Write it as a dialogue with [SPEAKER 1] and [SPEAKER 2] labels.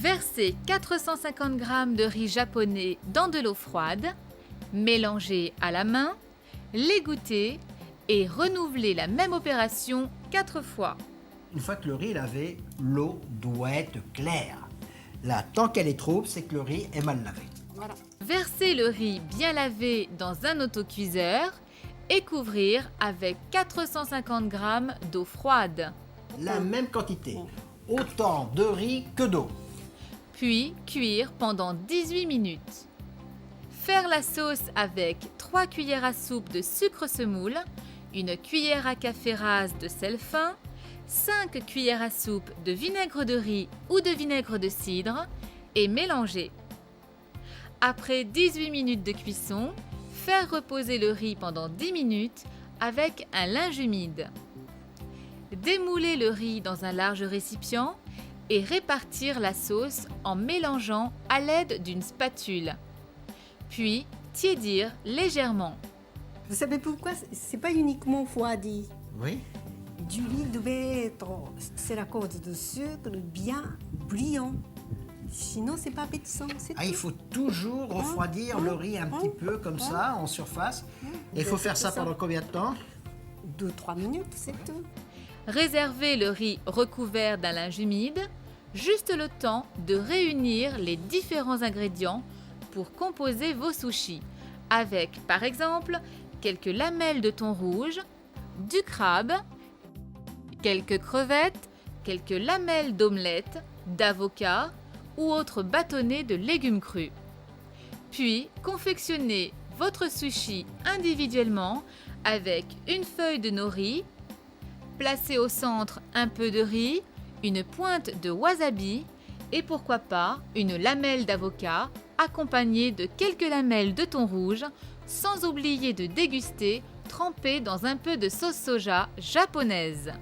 [SPEAKER 1] Versez 450 g de riz japonais dans de l'eau froide, mélangez à la main, l'égouttez et renouvelez la même opération 4 fois.
[SPEAKER 2] Une fois que le riz est lavé, l'eau doit être claire. Là, tant qu'elle est trouble, c'est que le riz est mal lavé.
[SPEAKER 3] Voilà.
[SPEAKER 1] Versez le riz bien lavé dans un autocuiseur et couvrir avec 450 g d'eau froide.
[SPEAKER 2] La même quantité, autant de riz que d'eau.
[SPEAKER 1] Puis cuire pendant 18 minutes. Faire la sauce avec 3 cuillères à soupe de sucre semoule, une cuillère à café rase de sel fin, 5 cuillères à soupe de vinaigre de riz ou de vinaigre de cidre et mélanger. Après 18 minutes de cuisson, faire reposer le riz pendant 10 minutes avec un linge humide. Démouler le riz dans un large récipient et répartir la sauce en mélangeant à l'aide d'une spatule. Puis tiédir légèrement.
[SPEAKER 3] Vous savez pourquoi? C'est pas uniquement refroidi.
[SPEAKER 2] Oui.
[SPEAKER 3] Du riz devait être, c'est la cause de sucre bien brillant. Sinon, c'est pas appétissant.
[SPEAKER 2] Ah, il faut toujours refroidir le riz un petit peu comme ça, en surface. Et il faut faire ça pendant combien de temps?
[SPEAKER 3] 2-3 minutes, c'est tout.
[SPEAKER 1] Réservez le riz recouvert d'un linge humide, juste le temps de réunir les différents ingrédients pour composer vos sushis, avec par exemple quelques lamelles de thon rouge, du crabe, quelques crevettes, quelques lamelles d'omelette, d'avocat ou autres bâtonnets de légumes crus. Puis confectionnez votre sushi individuellement avec une feuille de nori, placez au centre un peu de riz, une pointe de wasabi et pourquoi pas une lamelle d'avocat accompagnée de quelques lamelles de thon rouge, sans oublier de déguster trempé dans un peu de sauce soja japonaise.